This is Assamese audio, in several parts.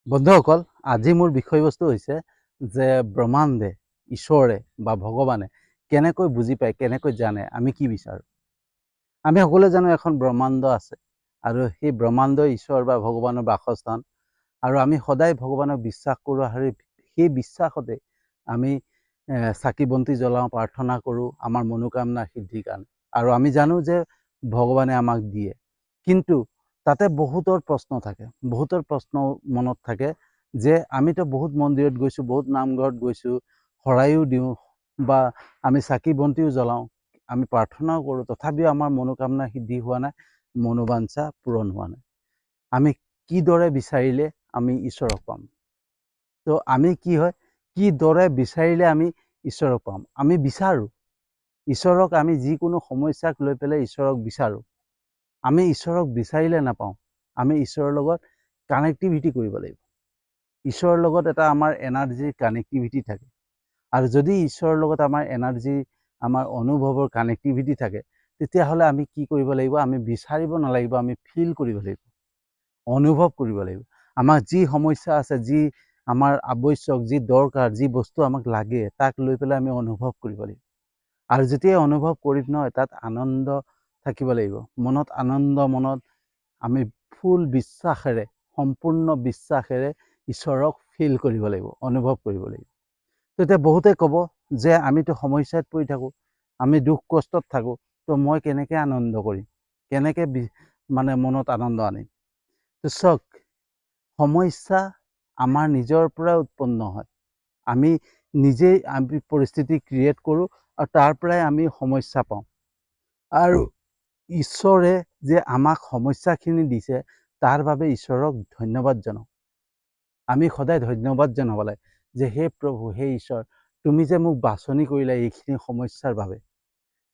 বন্ধুসকল, আজি মোৰ বিষয়বস্তু হৈছে যে ব্ৰহ্মাণ্ডে, ঈশ্বৰে বা ভগৱানে কেনেকৈ বুজি পায়, কেনেকৈ জানে আমি কি বিচাৰোঁ। আমি সকলোৱে জানো এখন ব্ৰহ্মাণ্ড আছে আৰু সেই ব্ৰহ্মাণ্ডই ঈশ্বৰ বা ভগৱানৰ বাসস্থান। আৰু আমি সদায় ভগৱানক বিশ্বাস কৰোঁ আৰু সেই বিশ্বাসতে আমি চাকি বন্তি জ্বলাওঁ, প্ৰাৰ্থনা কৰোঁ আমাৰ মনোকামনা সিদ্ধিৰ কাৰণে। আৰু আমি জানো যে ভগৱানে আমাক দিয়ে, কিন্তু তাতে বহুতৰ প্ৰশ্ন থাকে, বহুতৰ প্ৰশ্ন মনত থাকে যে আমিতো বহুত মন্দিৰত গৈছোঁ, বহুত নামঘৰত গৈছোঁ, শৰাইও দিওঁ বা আমি চাকি বন্তিও জ্বলাওঁ, আমি প্ৰাৰ্থনাও কৰোঁ, তথাপিও আমাৰ মনোকামনা সিদ্ধি হোৱা নাই, মনোবাঞ্ছা পূৰণ হোৱা নাই। আমি কিদৰে বিচাৰিলে আমি ঈশ্বৰক পাম? তো আমি কিদৰে বিচাৰিলে আমি ঈশ্বৰক পাম? আমি বিচাৰোঁ ঈশ্বৰক, আমি যিকোনো সমস্যাক লৈ পেলাই ঈশ্বৰক বিচাৰোঁ। আমি ঈশ্বৰক বিচাৰিলে নাপাওঁ, আমি ঈশ্বৰৰ লগত কানেক্টিভিটি কৰিব লাগিব। ঈশ্বৰৰ লগত এটা আমাৰ এনাৰ্জিৰ কানেক্টিভিটি থাকে, আৰু যদি ঈশ্বৰৰ লগত আমাৰ এনাৰ্জি, আমাৰ অনুভৱৰ কানেক্টিভিটি থাকে, তেতিয়াহ'লে আমি কি কৰিব লাগিব? আমি বিচাৰিব নালাগিব, আমি ফিল কৰিব লাগিব, অনুভৱ কৰিব লাগিব। আমাৰ যি সমস্যা আছে, যি আমাৰ আৱশ্যক, যি দৰকাৰ, যি বস্তু আমাক লাগে, তাক লৈ পেলাই আমি অনুভৱ কৰিব লাগিব। আৰু যেতিয়া অনুভৱ কৰিম নহয়, তাত আনন্দ থাকিব লাগিব, মনত আনন্দ, মনত আমি ফুল বিশ্বাসেৰে, সম্পূৰ্ণ বিশ্বাসেৰে ঈশ্বৰক ফিল কৰিব লাগিব, অনুভৱ কৰিব লাগিব। তেতিয়া বহুতে ক'ব যে আমিতো সমস্যাত পৰি থাকোঁ, আমি দুখ কষ্টত থাকোঁ, তো মই কেনেকৈ আনন্দ কৰিম, কেনেকৈ মানে মনত আনন্দ আনিম? তো চাওক, সমস্যা আমাৰ নিজৰ পৰা উৎপন্ন হয়। আমি নিজেই পৰিস্থিতি ক্ৰিয়েট কৰোঁ আৰু তাৰ পৰাই আমি সমস্যা পাওঁ। আৰু ঈশ্বৰে যে আমাক সমস্যাখিনি দিছে, তাৰ বাবে ঈশ্বৰক ধন্যবাদ জনাওঁ। আমি সদায় ধন্যবাদ জনাব লাগে যে হে প্ৰভু, হে ঈশ্বৰ, তুমি যে মোক বাছনি কৰিলা এইখিনি সমস্যাৰ বাবে,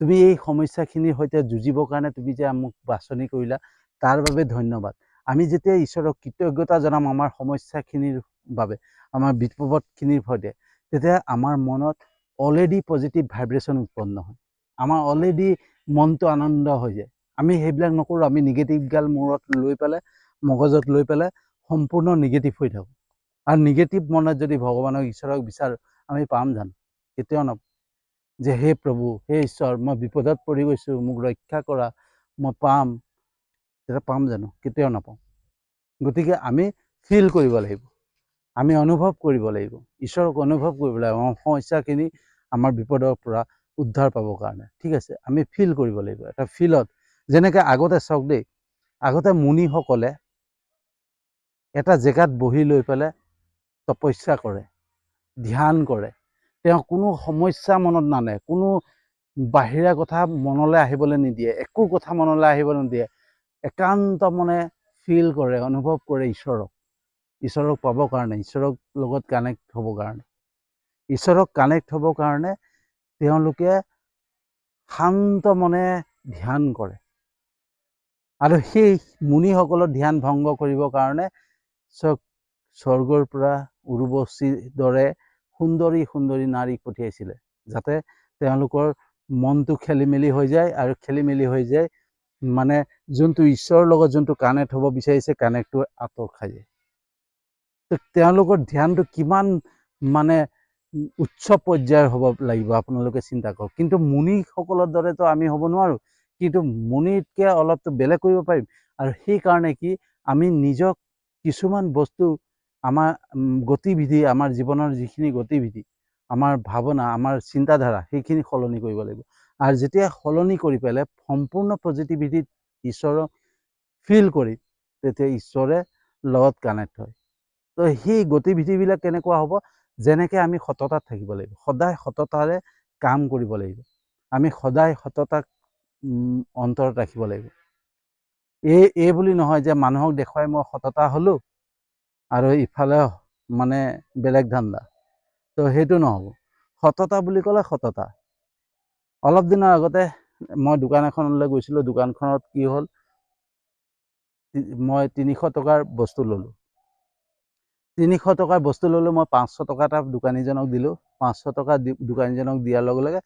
তুমি এই সমস্যাখিনিৰ সৈতে যুঁজিবৰ কাৰণে তুমি যে মোক বাছনি কৰিলা, তাৰ বাবে ধন্যবাদ। আমি যেতিয়া ঈশ্বৰক কৃতজ্ঞতা জনাম আমাৰ সমস্যাখিনিৰ বাবে, আমাৰ বিপদখিনিৰ সৈতে, তেতিয়া আমাৰ মনত অলৰেডি পজিটিভ ভাইব্ৰেশ্যন উৎপন্ন হয়, আমাৰ অলৰেডি মনটো আনন্দ হৈ যায়। আমি সেইবিলাক নকৰোঁ, আমি নিগেটিভগাল মূৰত লৈ পেলাই, মগজত লৈ পেলাই সম্পূৰ্ণ নিগেটিভ হৈ থাকোঁ। আৰু নিগেটিভ মনত যদি ভগৱানক, ঈশ্বৰক বিচাৰোঁ, আমি পাম জানো? কেতিয়াও নাপাম। যে হে প্ৰভু, হে ঈশ্বৰ, মই বিপদত পৰি গৈছোঁ, মোক ৰক্ষা কৰা, মই পাম, তেতিয়া পাম জানো? কেতিয়াও নাপাওঁ। গতিকে আমি ফিল কৰিব লাগিব, আমি অনুভৱ কৰিব লাগিব, ঈশ্বৰক অনুভৱ কৰিব লাগিব আমাৰ সমস্যাখিনি, আমাৰ বিপদৰ পৰা উদ্ধাৰ পাবৰ কাৰণে। ঠিক আছে, আমি ফিল কৰিব লাগিব, এটা ফিলত। যেনেকৈ আগতে চাওক দেই, আগতে মুনিসকলে এটা জেগাত বহি লৈ পেলাই তপস্যা কৰে, ধ্যান কৰে, তেওঁ কোনো সমস্যা মনত নানে, কোনো বাহিৰা কথা মনলৈ আহিবলৈ নিদিয়ে, একো কথা মনলৈ আহিবলৈ নিদিয়ে, একান্ত মনে ফিল কৰে, অনুভৱ কৰে ঈশ্বৰক পাবৰ কাৰণে, ঈশ্বৰৰ লগত কানেক্ট হ'বৰ কাৰণে। ঈশ্বৰক কানেক্ট হ'বৰ কাৰণে তেওঁলোকে শান্ত মনে ধ্যান কৰে। আৰু সেই মুনিসকলৰ ধ্যান ভংগ কৰিবৰ কাৰণে স্বৰ্গৰ পৰা উৰ্বশীৰ দৰে সুন্দৰী সুন্দৰী নাৰীক পঠিয়াইছিলে, যাতে তেওঁলোকৰ মনটো খেলি মেলি হৈ যায়, আৰু খেলি মেলি হৈ যায় মানে যোনটো ঈশ্বৰৰ লগত যোনটো কানেক্ট হ'ব বিচাৰিছে, কানেক্টটো আঁতৰ খাই যায়। তেওঁলোকৰ ধ্যানটো কিমান মানে উচ্চ পৰ্যায়ৰ হ'ব লাগিব আপোনালোকে চিন্তা কৰক। কিন্তু মুনিসকলৰ দৰেতো আমি হ'ব নোৱাৰোঁ, কিন্তু মুনিতকৈ অলপতো বেলেগ কৰিব পাৰিম। আৰু সেইকাৰণে কি, আমি নিজক কিছুমান বস্তু, আমাৰ গতিবিধি, আমাৰ জীৱনৰ যিখিনি গতিবিধি, আমাৰ ভাৱনা, আমাৰ চিন্তাধাৰা, সেইখিনি সলনি কৰিব লাগিব। আৰু যেতিয়া সলনি কৰি পেলাই সম্পূৰ্ণ পজিটিভিটিত ঈশ্বৰক ফিল কৰি, তেতিয়া ঈশ্বৰে লগত কানেক্ট হয়। তো সেই গতিবিধিবিলাক কেনেকুৱা হ'ব? যেনেকৈ আমি সততাত থাকিব লাগিব, সদায় সততাৰে কাম কৰিব লাগিব, আমি সদায় সততাক অন্তৰত ৰাখিব লাগিব। এই বুলি নহয় যে মানুহক দেখুৱাই মই সততা হ'লোঁ আৰু ইফালে মানে বেলেগ ধান্দা, তো সেইটো নহ'ব। সততা বুলি ক'লে সততা। অলপ দিনৰ আগতে মই দোকান এখনলৈ গৈছিলোঁ, দোকানখনত কি হ'ল, মই 300 টকাৰ বস্তু ল'লোঁ। 300 টকাৰ বস্তু ল'লোঁ, মই 500 টকা এটা দোকানীজনক দিলোঁ। 500 টকা দোকানীজনক দিয়াৰ লগে লগে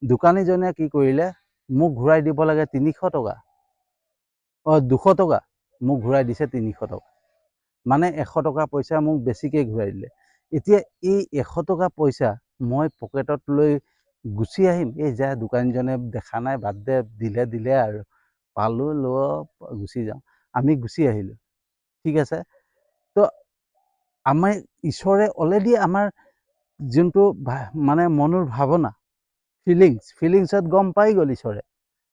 দোকানীজনে কি কৰিলে, মোক ঘূৰাই দিব লাগে 300 টকা, 200 টকা, মোক ঘূৰাই দিছে 300 টকা। মানে 100 টকা পইচা মোক বেছিকৈ ঘূৰাই দিলে। এতিয়া এই 100 টকা পইচা মই পকেটত লৈ গুচি আহিম, এই যা দোকানীজনে দেখা নাই বাদ দে, দিলে আৰু পালোঁ গুচি যাওঁ, আমি গুচি আহিলোঁ। ঠিক আছে, তো আমাৰ ঈশ্বৰে অলৰেডি আমাৰ যোনটো মানে মনৰ ভাৱনা, ফিলিংছত গম পাই গ'ল ঈশ্বৰে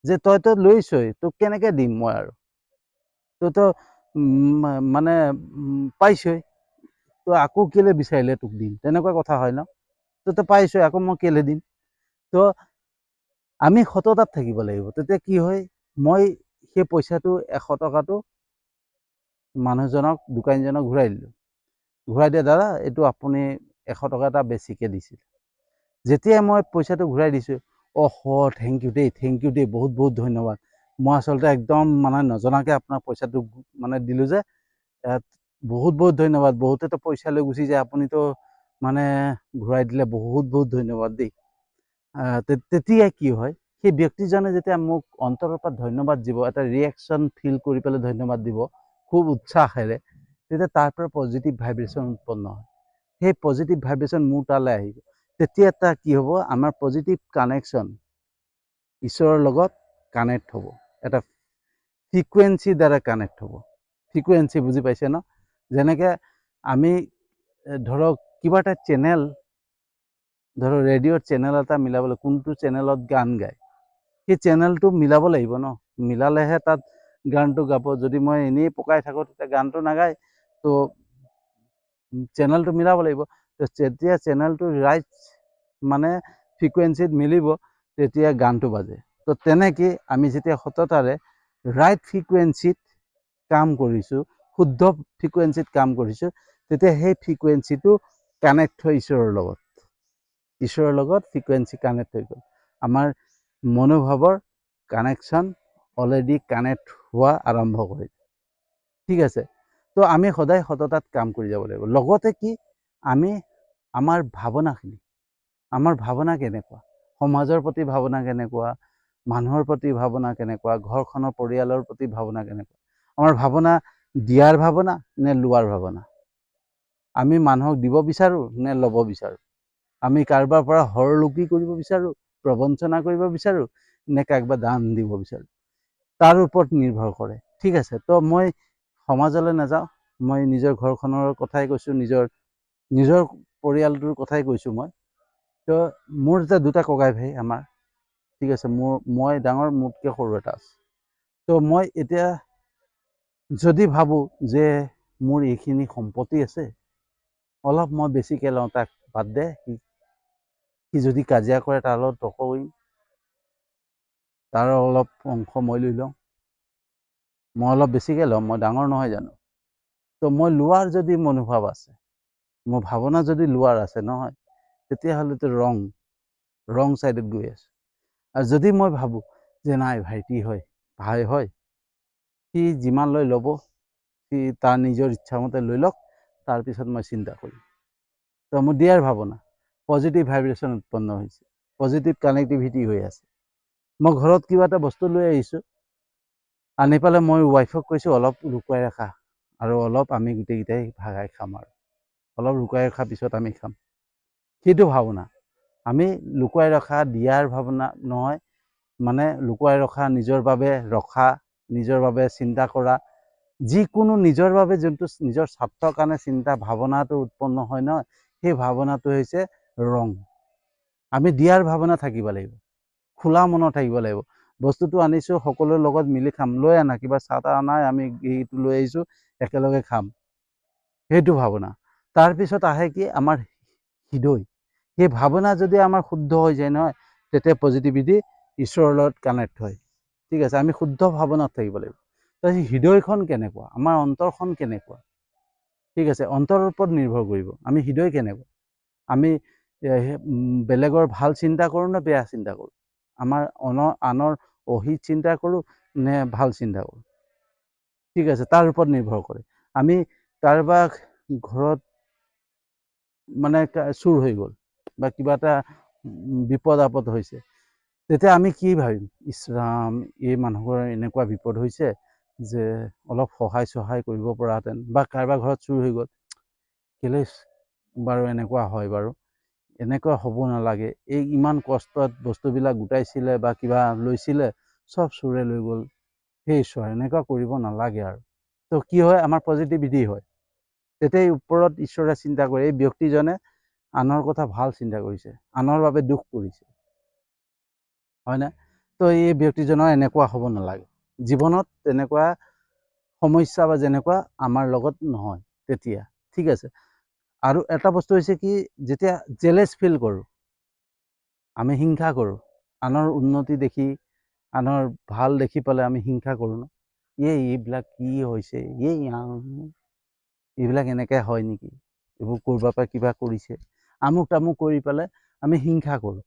যে তইতো লৈছই, তোক কেনেকৈ দিম মই আৰু, তইতো মানে পাইছই, তো আকৌ কেলে বিচাৰিলে তোক দিম, তেনেকুৱা কথা হয় ন। তইতো পাইছই, আকৌ মই কেলে দিম। তো আমি সততাত থাকিব লাগিব। তেতিয়া কি হয়, মই সেই পইচাটো 100 টকাটো মানুহজনক, দোকানীজনক ঘূৰাই দিলোঁ। ঘূৰাই দিয়ে, দাদা এইটো আপুনি 100 টকা এটা বেছিকৈ দিছিল। যেতিয়াই মই পইচাটো ঘূৰাই দিছোঁ, থেংক ইউ দেই, বহুত বহুত ধন্যবাদ। মই আচলতে একদম মানে নজনাকৈ আপোনাক পইচাটো মানে দিলোঁ যে, বহুত বহুত ধন্যবাদ। বহুতেতো পইচা লৈ গুচি যায়, আপুনিতো মানে ঘূৰাই দিলে, বহুত বহুত ধন্যবাদ দেই। তেতিয়া কি হয়, সেই ব্যক্তিজনে যেতিয়া মোক অন্তৰৰ পৰা ধন্যবাদ দিব, এটা ৰিয়েকশ্যন ফিল কৰি পেলাই ধন্যবাদ দিব খুব উৎসাহেৰে, তেতিয়া তাৰ পৰা পজিটিভ ভাইব্ৰেশ্যন উৎপন্ন হয়। সেই পজিটিভ ভাইব্ৰেশ্যন মোৰ তালৈ আহিব। তেতিয়া এটা কি হ'ব, আমাৰ পজিটিভ কানেকশ্যন ঈশ্বৰৰ লগত কানেক্ট হ'ব, এটা ফ্ৰিকুৱেঞ্চিৰ দ্বাৰা কানেক্ট হ'ব। ফ্ৰিকুৱেঞ্চি বুজি পাইছে ন? যেনেকৈ আমি ধৰক কিবা এটা চেনেল, ধৰক ৰেডিঅ'ৰ চেনেল এটা মিলাবলৈ, কোনটো চেনেলত গান গায়, সেই চেনেলটো মিলাব লাগিব ন, মিলালেহে তাত গানটো গাব। যদি মই এনেই পকাই থাকোঁ তেতিয়া গানটো নাগায়। তো চেনেলটো মিলাব লাগিব। তো যেতিয়া চেনেলটো ৰাইট মানে ফ্ৰিকুৱেঞ্চিত মিলিব, তেতিয়া গানটো বাজে। তো তেনেকৈ আমি যেতিয়া সততাৰে ৰাইট ফ্ৰিকুৱেঞ্চিত কাম কৰিছোঁ, শুদ্ধ ফ্ৰিকুৱেঞ্চিত কাম কৰিছোঁ, তেতিয়া সেই ফ্ৰিকুৱেঞ্চিটো কানেক্ট হয় ঈশ্বৰৰ লগত। ঈশ্বৰৰ লগত ফ্ৰিকুৱেঞ্চি কানেক্ট হৈ গ'ল। আমাৰ মনোভাৱৰ কানেকশ্যন অলৰেডি কানেক্ট হোৱা আৰম্ভ কৰিছে। ঠিক আছে, তো আমি সদায় সততাত কাম কৰি যাব লাগিব। লগতে কি, আমি আমাৰ ভাৱনাখিনি, আমাৰ ভাৱনা কেনেকুৱা, সমাজৰ প্ৰতি ভাৱনা কেনেকুৱা, মানুহৰ প্ৰতি ভাৱনা কেনেকুৱা, ঘৰখনৰ পৰিয়ালৰ প্ৰতি ভাৱনা কেনেকুৱা, আমাৰ ভাৱনা দিয়াৰ ভাৱনা নে লোৱাৰ ভাৱনা, আমি মানুহক দিব বিচাৰোঁ নে ল'ব বিচাৰোঁ, আমি কাৰোবাৰ পৰা হৰলুকি কৰিব বিচাৰোঁ, প্ৰবঞ্চনা কৰিব বিচাৰোঁ, নে কাৰোবাক দান দিব বিচাৰোঁ, তাৰ ওপৰত নিৰ্ভৰ কৰে। ঠিক আছে, তো মই সমাজলৈ নাযাওঁ, মই নিজৰ ঘৰখনৰ কথাই কৈছোঁ, নিজৰ পৰিয়ালটোৰ কথাই কৈছোঁ মই। তো মোৰ এতিয়া 2টা ককাই ভাই আমাৰ। ঠিক আছে, মই ডাঙৰ, মোতকৈ সৰু এটা আছে। তো মই এতিয়া যদি ভাবোঁ যে মোৰ এইখিনি সম্পত্তি আছে, অলপ মই বেছিকৈ লওঁ, তাক বাদ দে, সি যদি কাজিয়া কৰে তাৰ লগত তৰ্ক কৰিম, তাৰ অলপ অংশ মই লৈ লওঁ, মই অলপ বেছিকৈ ল'ম, মই ডাঙৰ নহয় জানো। তো মই লোৱাৰ যদি মনোভাৱ আছে, মোৰ ভাৱনা যদি লোৱাৰ আছে নহয়, তেতিয়াহ'লেতো ৰং ছাইডত গৈ আছে। আৰু যদি মই ভাবোঁ যে নাই ভাইটি হয়, ভাই হয়, সি যিমান লৈ ল'ব, সি তাৰ নিজৰ ইচ্ছামতে লৈ লওক, তাৰপিছত মই চিন্তা কৰিম। তো মোৰ দিয়াৰ ভাৱনা, পজিটিভ ভাইব্ৰেশ্যন উৎপন্ন হৈছে, পজিটিভ কানেক্টিভিটি হৈ আছে। মই ঘৰত কিবা এটা বস্তু লৈ আহিছোঁ, আনি পেলাই মই ৱাইফক কৈছোঁ অলপ লুকুৱাই ৰাখা, আৰু অলপ আমি গোটেইকেইটাই ভাগাই খাম, আৰু অলপ লুকুৱাই ৰখাৰ পিছত আমি খাম। সেইটো ভাৱনা, আমি লুকুৱাই ৰখা দিয়াৰ ভাৱনা নহয়, মানে লুকুৱাই ৰখা, নিজৰ বাবে ৰখা, নিজৰ বাবে চিন্তা কৰা, যিকোনো নিজৰ বাবে যোনটো নিজৰ স্বাৰ্থৰ কাৰণে চিন্তা ভাৱনাটো উৎপন্ন হয় নহয়, সেই ভাৱনাটো হৈছে ৰং। আমি দিয়াৰ ভাৱনা থাকিব লাগিব, খোলা মনৰ থাকিব লাগিব। বস্তুটো আনিছোঁ, সকলোৰে লগত মিলি খাম, লৈ আনা, কিবা চাহ তাহ নাই, আমি এইটো লৈ আহিছোঁ, একেলগে খাম, সেইটো ভাৱনা। তাৰপিছত আহে কি, আমাৰ হৃদয়। সেই ভাৱনা যদি আমাৰ শুদ্ধ হৈ যায় নহয়, তেতিয়া পজিটিভিটি ঈশ্বৰৰ লগত কানেক্ট হয়। ঠিক আছে, আমি শুদ্ধ ভাৱনাত থাকিব লাগিব। তাৰপিছত হৃদয়খন কেনেকুৱা, আমাৰ অন্তৰখন কেনেকুৱা। ঠিক আছে, অন্তৰৰ ওপৰত নিৰ্ভৰ কৰিব, আমি হৃদয় কেনেকুৱা, আমি বেলেগৰ ভাল চিন্তা কৰোঁ নে বেয়া চিন্তা কৰোঁ, আমাৰ আনৰ অহিত চিন্তা কৰোঁ নে ভাল চিন্তা কৰোঁ। ঠিক আছে, তাৰ ওপৰত নিৰ্ভৰ কৰে। আমি কাৰোবাক ঘৰত মানে চুৰ হৈ গ'ল বা কিবা এটা বিপদ আপদ হৈছে, তেতিয়া আমি কি ভাবিম, ইছ ৰাম, এই মানুহৰ এনেকুৱা বিপদ হৈছে, যে অলপ সহায় চহায় কৰিব পৰাহেঁতেন, বা কাৰোবাৰ ঘৰত চুৰ হৈ গ'ল, কেলৈ বাৰু এনেকুৱা হয় বাৰু, এনেকুৱা হ'ব নালাগে, এই ইমান কষ্টত বস্তুবিলাক গোটাইছিলে বা কিবা লৈছিলে, চব চোৰে লৈ গ'ল, সেই ঈশ্বৰ এনেকুৱা কৰিব নালাগে আৰু। তো কি হয়, আমাৰ পজিটিভিটি হয়। তেতিয়াই ওপৰত ঈশ্বৰে চিন্তা কৰে, এই ব্যক্তিজনে আনৰ কথা ভাল চিন্তা কৰিছে, আনৰ বাবে দুখ কৰিছে, হয়নে? তো এই ব্যক্তিজনৰ এনেকুৱা হ'ব নালাগে জীৱনত, তেনেকুৱা সমস্যা বা যেনেকুৱা আমাৰ লগত নহয় তেতিয়া, ঠিক আছে। আৰু এটা বস্তু হৈছে কি, যেতিয়া জেলেছ ফিল কৰোঁ, আমি হিংসা কৰোঁ, আনৰ উন্নতি দেখি, আনৰ ভাল দেখি পালে আমি হিংসা কৰোঁ ন, এইবিলাক কি হৈছে, এইবিলাক এনেকৈ হয় নেকি, এইবোৰ ক'ৰবাৰ পৰা কিবা কৰিছে, আমুক তামুক কৰি পেলাই আমি হিংসা কৰোঁ,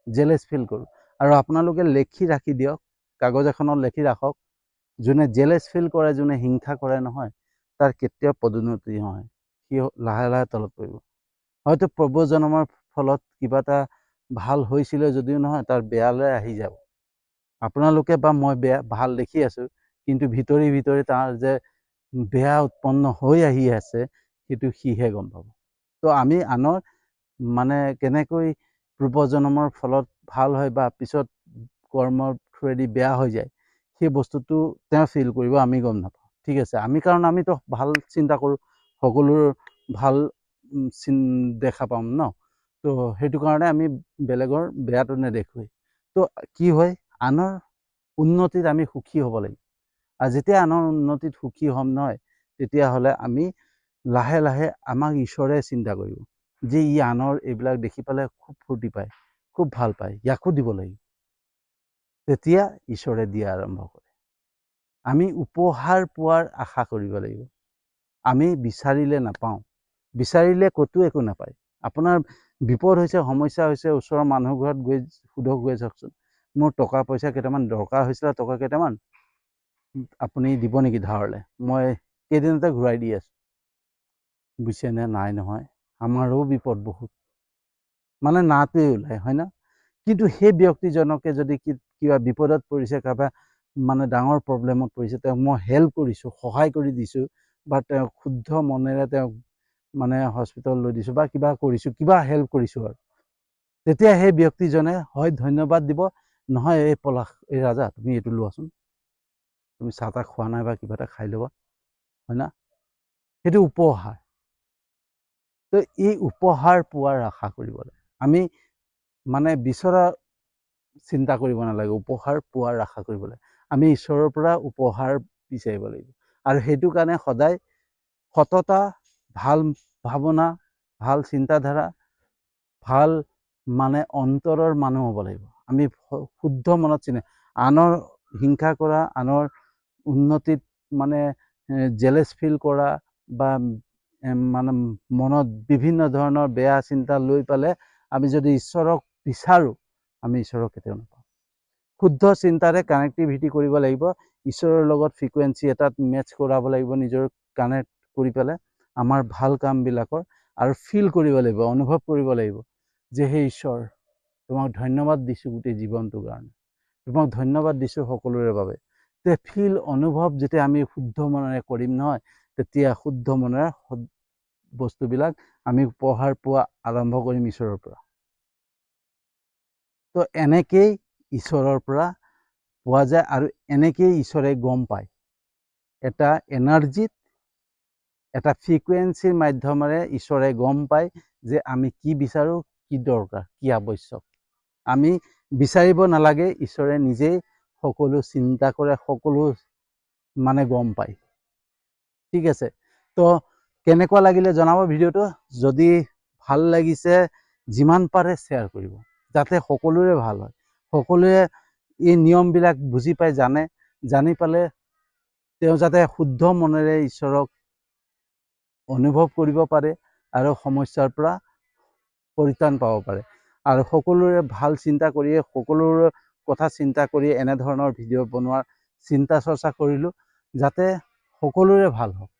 জেলেছ ফিল কৰোঁ। আৰু আপোনালোকে লিখি ৰাখি দিয়ক, কাগজ এখনত লিখি ৰাখক, যোনে জেলেছ ফিল কৰে, যোনে হিংসা কৰে নহয়, তাৰ কেতিয়াও পদোন্নতি নহয়, সি লাহে লাহে তলত পৰিব। হয়তো পূৰ্বজন্মৰ ফলত কিবা এটা ভাল হৈছিলে যদিও নহয়, তাৰ বেয়ালৈ আহি যাব। আপোনালোকে বা মই ভাল দেখি আছোঁ, কিন্তু ভিতৰি ভিতৰি তাৰ যে বেয়া উৎপন্ন হৈ আহি আছে, সেইটো সিহে গম পাব। তো আমি আনৰ মানে কেনেকৈ পূৰ্বজন্মৰ ফলত ভাল হয় বা পিছত কৰ্মৰ থ্ৰুৱেদি বেয়া হৈ যায়, সেই বস্তুটো তেওঁ ফিল কৰিব, আমি গম নাপাওঁ, ঠিক আছে। কাৰণ আমিতো ভাল চিন্তা কৰোঁ, সকলোৰ ভাল দেখা পাম ন, তো সেইটো কাৰণে আমি বেলেগৰ বেয়াটো নেদেখোঁ। তো কি হয়, আনৰ উন্নতিত আমি সুখী হ'ব লাগিব। আৰু যেতিয়া আনৰ উন্নতিত সুখী হ'ম নহয়, তেতিয়াহ'লে আমি লাহে লাহে আমাক ঈশ্বৰে চিন্তা কৰিব যে ই আনৰ এইবিলাক দেখি পালে খুব ফূৰ্তি পায়, খুব ভাল পায়, ইয়াকো দিব লাগিব। তেতিয়া ঈশ্বৰে দিয়া আৰম্ভ কৰে। আমি উপহাৰ পোৱাৰ আশা কৰিব লাগিব। আমি বিচাৰিলে নাপাওঁ, বিচাৰিলে ক'তো একো নাপায়। আপোনাৰ বিপদ হৈছে, সমস্যা হৈছে, ওচৰৰ মানুহ ঘৰত গৈ সোধক, গৈ চাওকচোন, মোৰ টকা পইচা কেইটামান দৰকাৰ হৈছিলে, টকা কেইটামান আপুনি দিব নেকি ধাৰলৈ, মই কেইদিনতে ঘূৰাই দি আছোঁ, বুজিছেনে? নাই নহয়, আমাৰো বিপদ বহুত, মানে নাটোৱে ওলায়, হয় না? কিন্তু সেই ব্যক্তিজনকে যদি কিবা বিপদত পৰিছে, কাৰোবাৰ মানে ডাঙৰ প্ৰব্লেমত পৰিছে, তেওঁক মই হেল্প কৰিছোঁ, সহায় কৰি দিছোঁ, বা তেওঁক শুদ্ধ মনেৰে তেওঁক মানে হস্পিটেল লৈ দিছোঁ বা কিবা কৰিছোঁ, কিবা হেল্প কৰিছোঁ আৰু, তেতিয়া সেই ব্যক্তিজনে হয় ধন্যবাদ দিব, নহয় এই পলাশ, এই ৰাজা, তুমি এইটো লোৱাচোন, তুমি চাহ তাহ খোৱা নাই বা কিবা এটা খাই ল'বা, হয় না? সেইটো উপহাৰ। তো এই উপহাৰ পোৱাৰ আশা কৰিব লাগে। আমি মানে বিচৰা চিন্তা কৰিব নালাগে, উপহাৰ পোৱাৰ আশা কৰিব লাগে। আমি ঈশ্বৰৰ পৰা উপহাৰ বিচাৰিব লাগিব। আৰু সেইটো কাৰণে সদায় সততা, ভাল ভাৱনা, ভাল চিন্তাধাৰা, ভাল মানে অন্তৰৰ মানুহ হ'ব লাগিব। আমি শুদ্ধ মনত আনৰ হিংসা কৰা, আনৰ উন্নতিত মানে জেলেছ ফিল কৰা, বা মানে মনত বিভিন্ন ধৰণৰ বেয়া চিন্তা লৈ পেলাই আমি যদি ঈশ্বৰক বিচাৰোঁ, আমি ঈশ্বৰক কেতিয়াও নাপাওঁ। শুদ্ধ চিন্তাৰে কানেক্টিভিটি কৰিব লাগিব, ঈশ্বৰৰ লগত ফ্ৰিকুৱেঞ্চি এটাত মেটচ কৰাব লাগিব, নিজৰ কানেক্ট কৰি পেলাই আমাৰ ভাল কামবিলাকৰ, আৰু ফিল কৰিব লাগিব, অনুভৱ কৰিব লাগিব যে সেই ঈশ্বৰ, তোমাক ধন্যবাদ দিছোঁ গোটেই জীৱনটোৰ কাৰণে, তোমাক ধন্যবাদ দিছোঁ সকলোৰে বাবে। তে ফিল অনুভৱ যেতিয়া আমি শুদ্ধ মনেৰে কৰিম নহয়, তেতিয়া শুদ্ধ মনেৰে বস্তুবিলাক আমি উপহাৰ পোৱা আৰম্ভ কৰিম ঈশ্বৰৰ পৰা। তো এনেকেই ঈশ্বৰৰ পৰা পোৱা যায়, আৰু এনেকেই ঈশ্বৰে গম পায়, এটা এনাৰ্জিত, এটা ফ্ৰিকুৱেঞ্চিৰ মাধ্যমেৰে ঈশ্বৰে গম পায় যে আমি কি বিচাৰোঁ, কি দৰকাৰ, কি আৱশ্যক। আমি বিচাৰিব নালাগে, ঈশ্বৰে নিজেই সকলো চিন্তা কৰে, সকলো মানে গম পায়, ঠিক আছে। তো কেনেকুৱা লাগিলে জনাব ভিডিঅ'টো, যদি ভাল লাগিছে যিমান পাৰে শ্বেয়াৰ কৰিব, যাতে সকলোৰে ভাল হয়, সকলোৱে এই নিয়মবিলাক বুজি পাই, জানি পালে তেওঁ যাতে শুদ্ধ মনেৰে ঈশ্বৰক অনুভৱ কৰিব পাৰে, আৰু সমস্যাৰ পৰা পৰিত্ৰাণ পাব পাৰে। আৰু সকলোৰে ভাল চিন্তা কৰিয়ে, সকলোৰে কথা চিন্তা কৰি এনেধৰণৰ ভিডিঅ' বনোৱাৰ চিন্তা চৰ্চা কৰিলোঁ, যাতে সকলোৰে ভাল হওক,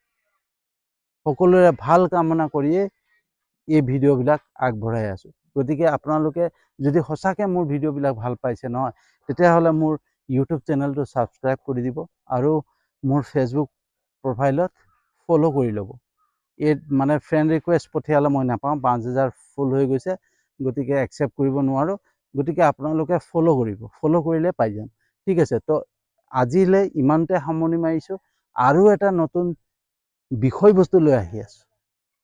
সকলোৰে ভাল কামনা কৰিয়ে এই ভিডিঅ'বিলাক আগবঢ়াই আছোঁ। গতিকে আপোনালোকে যদি সঁচাকৈ মোৰ ভিডিঅ'বিলাক ভাল পাইছে নহয়, তেতিয়াহ'লে মোৰ ইউটিউব চেনেলটো ছাবস্ক্ৰাইব কৰি দিব, আৰু মোৰ ফেচবুক প্ৰফাইলত ফ'ল' কৰি ল'ব। এই মানে ফ্ৰেণ্ড ৰিকুৱেষ্ট পঠিয়ালে মই নাপাওঁ, 5000 ফুল হৈ গৈছে, গতিকে একচেপ্ট কৰিব নোৱাৰোঁ। গতিকে আপোনালোকে ফ'ল' কৰিব, ফ'ল' কৰিলে পাই যাম। ঠিক আছে, তো আজিলৈ ইমানতে সামৰণি মাৰিছোঁ। আৰু এটা নতুন বিষয়বস্তু লৈ আহি আছোঁ।